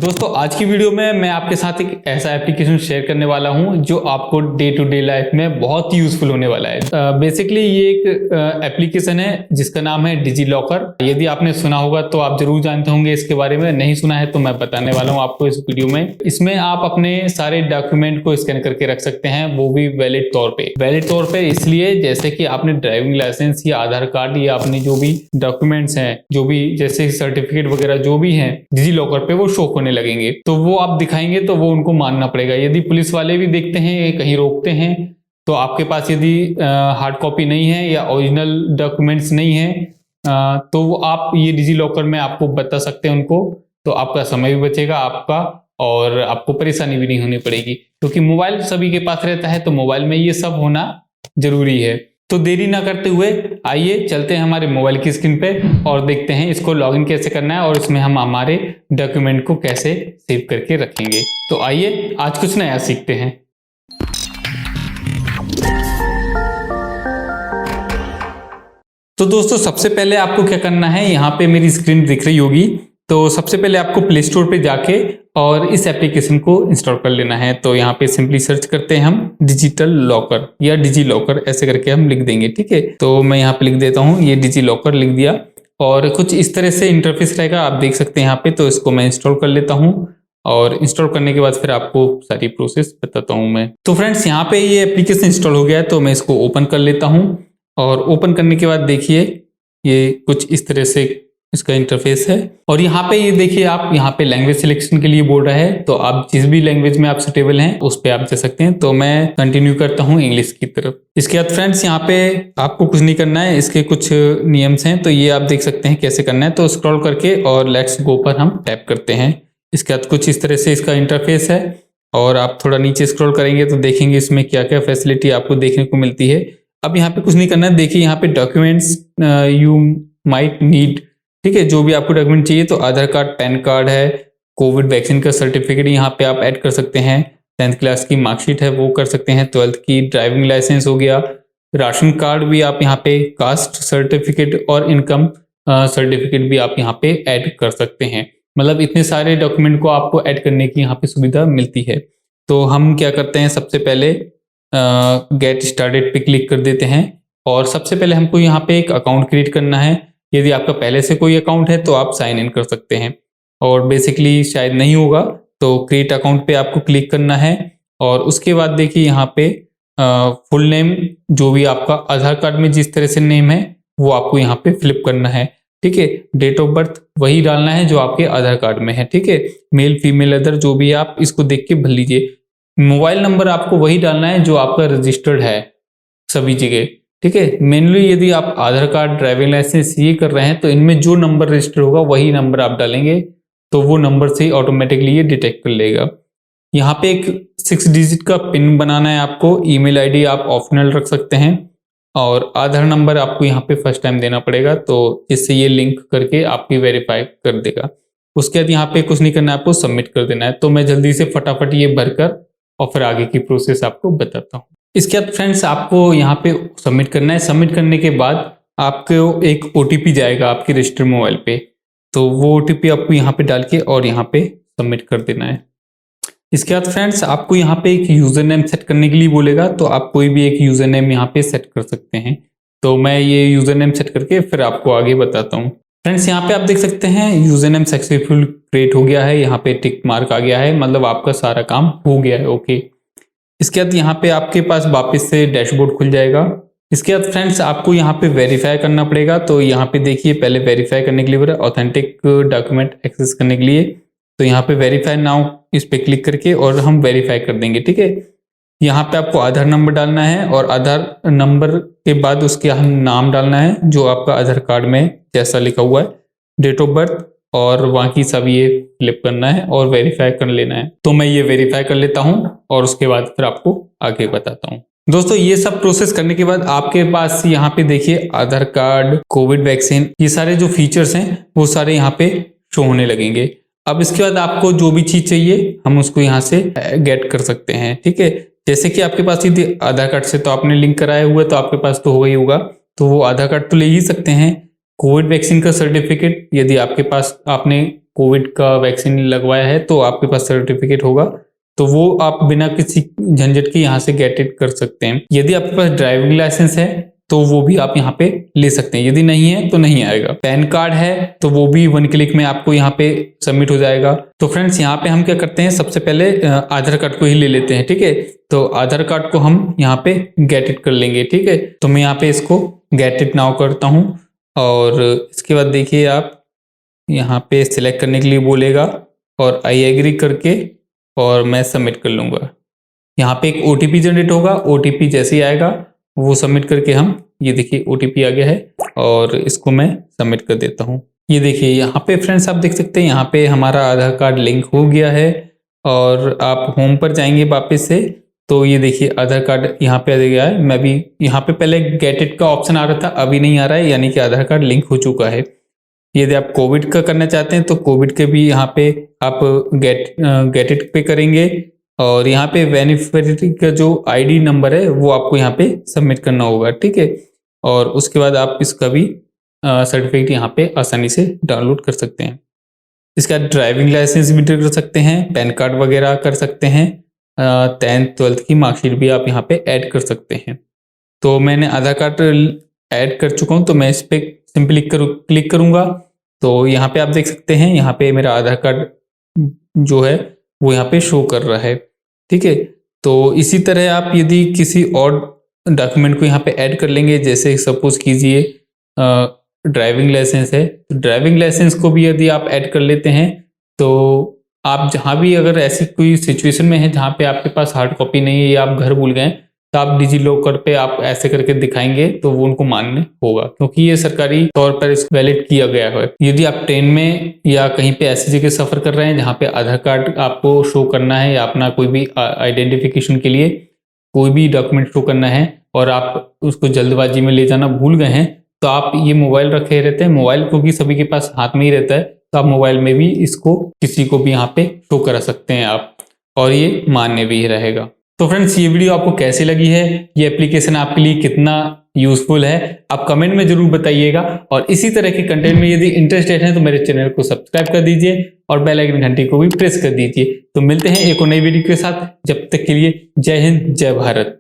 दोस्तों आज की वीडियो में मैं आपके साथ एक ऐसा एप्लीकेशन शेयर करने वाला हूं जो आपको डे टू डे लाइफ में बहुत ही यूजफुल होने वाला है। बेसिकली ये एक एप्लीकेशन है जिसका नाम है डिजी लॉकर। यदि आपने सुना होगा तो आप जरूर जानते होंगे इसके बारे में, नहीं सुना है तो मैं बताने वाला हूं आपको इस वीडियो में। इसमें आप अपने सारे डॉक्यूमेंट को स्कैन करके रख सकते हैं, वो भी वैलिड तौर पे। वैलिड तौर पे इसलिए जैसे कि आपने ड्राइविंग लाइसेंस या आधार कार्ड या अपने जो भी डॉक्यूमेंट्स हैं, जो भी जैसे सर्टिफिकेट वगैरह जो भी हैं डिजी लॉकर पे वो शो होने लगेंगे, तो वो आप दिखाएंगे तो वो उनको मानना पड़ेगा। यदि पुलिस वाले भी देखते हैं, कहीं रोकते हैं, तो आपके पास यदि हार्ड कॉपी नहीं है या ओरिजिनल डॉक्यूमेंट्स नहीं है तो वो आप ये डिजी लॉकर में आपको बता सकते हैं उनको, तो आपका समय भी बचेगा आपका और आपको परेशानी भी नहीं होनी पड़ेगी, क्योंकि मोबाइल सभी के पास रहता है तो मोबाइल में ये सब होना जरूरी है। तो देरी ना करते हुए आइए चलते हैं हमारे मोबाइल की स्क्रीन पे और देखते हैं इसको लॉगिन कैसे करना है और इसमें हम हमारे डॉक्यूमेंट को कैसे सेव करके रखेंगे। तो आइए आज कुछ नया सीखते हैं। तो दोस्तों सबसे पहले आपको क्या करना है, यहाँ पे मेरी स्क्रीन दिख रही होगी, तो सबसे पहले आपको प्ले स्टोर पे जाके और इस एप्लीकेशन को इंस्टॉल कर लेना है। तो यहाँ पे सिंपली सर्च करते हैं हम डिजिटल लॉकर या डिजी लॉकर, ऐसे करके हम लिख देंगे, ठीक है। तो मैं यहाँ पे लिख देता हूँ ये डिजी लॉकर, लिख दिया और कुछ इस तरह से इंटरफेस रहेगा, आप देख सकते हैं यहाँ पे। तो इसको मैं इंस्टॉल कर लेता हूँ और इंस्टॉल करने के बाद फिर आपको सारी प्रोसेस बताता हूँ मैं। तो फ्रेंड्स यहाँ पे ये एप्लीकेशन इंस्टॉल हो गया है, तो मैं इसको ओपन कर लेता हूँ और ओपन करने के बाद देखिए ये कुछ इस तरह से इसका इंटरफेस है। और यहाँ पे ये देखिए आप यहाँ पे लैंग्वेज सिलेक्शन के लिए बोल रहा है, तो आप जिस भी लैंग्वेज में आप सुटेबल हैं उस पे आप जा सकते हैं। तो मैं कंटिन्यू करता हूँ इंग्लिश की तरफ। इसके बाद फ्रेंड्स यहाँ पे आपको कुछ नहीं करना है, इसके कुछ नियम्स हैं, तो ये आप देख सकते हैं कैसे करना है। तो स्क्रॉल करके और लेट्स गो पर हम टैप करते हैं। इसके बाद कुछ इस तरह से इसका इंटरफेस है और आप थोड़ा नीचे स्क्रॉल करेंगे तो देखेंगे इसमें क्या क्या फैसिलिटी आपको देखने को मिलती है। अब यहाँ पे कुछ नहीं करना है, देखिए यहाँ पे डॉक्यूमेंट्स यू माइट नीड, ठीक है, जो भी आपको डॉक्यूमेंट चाहिए, तो आधार कार्ड, पैन कार्ड है, कोविड वैक्सीन का सर्टिफिकेट यहाँ पे आप ऐड कर सकते हैं, 10th क्लास की मार्कशीट है वो कर सकते हैं, 12th की ड्राइविंग लाइसेंस हो गया, राशन कार्ड भी आप यहाँ पे, कास्ट सर्टिफिकेट और इनकम सर्टिफिकेट भी आप यहाँ पे ऐड कर सकते हैं। मतलब इतने सारे डॉक्यूमेंट को आपको ऐड करने की यहाँ पे सुविधा मिलती है। तो हम क्या करते हैं, सबसे पहले गेट स्टार्टेड पे क्लिक कर देते हैं और सबसे पहले हमको यहाँ पे एक अकाउंट क्रिएट करना है। यदि आपका पहले से कोई अकाउंट है तो आप साइन इन कर सकते हैं, और बेसिकली शायद नहीं होगा तो क्रिएट अकाउंट पे आपको क्लिक करना है। और उसके बाद देखिए यहाँ पे फुल नेम, जो भी आपका आधार कार्ड में जिस तरह से नेम है वो आपको यहाँ पे फिलअप करना है, ठीक है। डेट ऑफ बर्थ वही डालना है जो आपके आधार कार्ड में है, ठीक है। मेल फीमेल अदर जो भी आप इसको देख के भर लीजिए। मोबाइल नंबर आपको वही डालना है जो आपका रजिस्टर्ड है सभी जगह, ठीक है। मेनली यदि आप आधार कार्ड, ड्राइविंग लाइसेंस ये कर रहे हैं तो इनमें जो नंबर रजिस्टर होगा वही नंबर आप डालेंगे, तो वो नंबर से ही ऑटोमेटिकली ये डिटेक्ट कर लेगा। यहाँ पे एक 6 डिजिट का पिन बनाना है आपको। ईमेल आईडी आप ऑप्शनल रख सकते हैं और आधार नंबर आपको यहाँ पे फर्स्ट टाइम देना पड़ेगा, तो इससे ये लिंक करके आपकी वेरीफाई कर देगा। उसके बाद यहाँ पे कुछ नहीं करना है, आपको सबमिट कर देना है। तो मैं जल्दी से फटाफट ये भरकर और फिर आगे की प्रोसेस आपको बताता हूँ। इसके बाद फ्रेंड्स आपको यहाँ पे सबमिट करना है। सबमिट करने के बाद आपको एक OTP जाएगा आपके रजिस्टर्ड मोबाइल पे, तो वो OTP आपको यहाँ पे डाल के और यहाँ पे सबमिट कर देना है। इसके बाद फ्रेंड्स आपको यहाँ पे एक यूजर नेम सेट करने के लिए बोलेगा, तो आप कोई भी एक यूजर नेम यहाँ पे सेट कर सकते हैं। तो मैं ये यूजर नेम सेट करके फिर आपको आगे बताता हूँ। फ्रेंड्स यहाँ पे आप देख सकते हैं यूजर नेम सक्सेसफुल क्रिएट हो गया है, यहाँ पे टिक मार्क आ गया है, मतलब आपका सारा काम हो गया है, ओके। इसके बाद यहाँ पे आपके पास वापस से डैशबोर्ड खुल जाएगा। इसके बाद फ्रेंड्स आपको यहाँ पे वेरीफाई करना पड़ेगा। तो यहाँ पे देखिए पहले वेरीफाई करने के लिए बोला ऑथेंटिक डॉक्यूमेंट एक्सेस करने के लिए, तो यहाँ पे वेरीफाई नाउ इस पे क्लिक करके और हम वेरीफाई कर देंगे, ठीक है। यहाँ पे आपको आधार नंबर डालना है और आधार नंबर के बाद उसके हम नाम डालना है जो आपका आधार कार्ड में जैसा लिखा हुआ है, डेट ऑफ बर्थ और वहाँ की सब ये फिलअप करना है और वेरीफाई कर लेना है। तो मैं ये वेरीफाई कर लेता हूँ और उसके बाद फिर आपको आगे बताता हूँ। दोस्तों ये सब प्रोसेस करने के बाद आपके पास यहाँ पे देखिए आधार कार्ड, कोविड वैक्सीन, ये सारे जो फीचर्स हैं वो सारे यहाँ पे शो होने लगेंगे। अब इसके बाद आपको जो भी चीज चाहिए हम उसको यहाँ से गेट कर सकते हैं, ठीक है। जैसे कि आपके पास यदि आधार कार्ड से तो आपने लिंक कराया हुआ है तो आपके पास तो होगा ही होगा, तो वो आधार कार्ड तो ले ही सकते हैं। कोविड वैक्सीन का सर्टिफिकेट यदि आपके पास आपने कोविड का वैक्सीन लगवाया है तो आपके पास सर्टिफिकेट होगा, तो वो आप बिना किसी झंझट के यहाँ से गेट इट कर सकते हैं। यदि आपके पास ड्राइविंग लाइसेंस है तो वो भी आप यहाँ पे ले सकते हैं, यदि नहीं है तो नहीं आएगा। पैन कार्ड है तो वो भी 1 क्लिक में आपको यहाँ पे सबमिट हो जाएगा। तो फ्रेंड्स यहाँ पे हम क्या करते हैं, सबसे पहले आधार कार्ड को ही ले लेते हैं, ठीक है। तो आधार कार्ड को हम यहाँ पे गेट इट कर लेंगे, ठीक है। तो मैं यहाँ पे इसको गेट इट नाउ करता हूँ और इसके बाद देखिए आप यहाँ पे सिलेक्ट करने के लिए बोलेगा और आई एग्री करके और मैं सबमिट कर लूँगा। यहाँ पे एक OTP जनरेट होगा, OTP जैसे ही आएगा वो सबमिट करके हम, ये देखिए OTP आ गया है और इसको मैं सबमिट कर देता हूँ। ये देखिए यहाँ पे फ्रेंड्स आप देख सकते हैं यहाँ पे हमारा आधार कार्ड लिंक हो गया है और आप होम पर जाएंगे वापस से तो ये देखिए आधार कार्ड यहाँ पे आ गया है। मैं भी यहाँ पे पहले गेट इट का ऑप्शन आ रहा था, अभी नहीं आ रहा है, यानी कि आधार कार्ड लिंक हो चुका है। यदि आप कोविड का करना चाहते हैं तो कोविड के भी यहाँ पे आप गेट इट पे करेंगे और यहाँ पे बेनिफिशियरी का जो ID नंबर है वो आपको यहाँ पे सबमिट करना होगा, ठीक है। और उसके बाद आप इसका भी सर्टिफिकेट यहाँ पे आसानी से डाउनलोड कर सकते हैं। इसका ड्राइविंग लाइसेंस भी कर सकते हैं, पैन कार्ड वगैरह कर सकते हैं, 10th 12th की मार्कशीट भी आप यहाँ पे ऐड कर सकते हैं। तो मैंने आधार कार्ड ऐड कर चुका हूँ तो मैं इस पर सिंपली क्लिक करूँगा तो यहाँ पे आप देख सकते हैं यहाँ पे मेरा आधार कार्ड जो है वो यहाँ पे शो कर रहा है, ठीक है। तो इसी तरह आप यदि किसी और डॉक्यूमेंट को यहाँ पे ऐड कर लेंगे, जैसे सपोज कीजिए ड्राइविंग लाइसेंस है, तो ड्राइविंग लाइसेंस को भी यदि आप ऐड कर लेते हैं तो आप जहाँ भी अगर ऐसी कोई सिचुएशन में है जहाँ पे आपके पास हार्ड कॉपी नहीं है या आप घर भूल गए तो आप डिजी लॉकर पे आप ऐसे करके दिखाएंगे तो वो उनको मान्य होगा, क्योंकि ये सरकारी तौर पर वैलिड किया गया है। यदि आप ट्रेन में या कहीं पे ऐसी जगह सफर कर रहे हैं जहाँ पे आधार कार्ड आपको शो करना है या अपना कोई भी आइडेंटिफिकेशन के लिए कोई भी डॉक्यूमेंट शो करना है और आप उसको जल्दबाजी में ले जाना भूल गए हैं, तो आप ये मोबाइल रखे रहते हैं, मोबाइल क्योंकि सभी के पास हाथ में ही रहता है, तो आप मोबाइल में भी इसको किसी को भी यहाँ पे शो करा सकते हैं आप, और ये मान्य भी रहेगा। तो फ्रेंड्स ये वीडियो आपको कैसी लगी है, ये एप्लीकेशन आपके लिए कितना यूजफुल है, आप कमेंट में जरूर बताइएगा। और इसी तरह के कंटेंट में यदि इंटरेस्टेड हैं तो मेरे चैनल को सब्सक्राइब कर दीजिए और बेल आइकन घंटी को भी प्रेस कर दीजिए। तो मिलते हैं एक और नई वीडियो के साथ, जब तक के लिए जय हिंद जय भारत।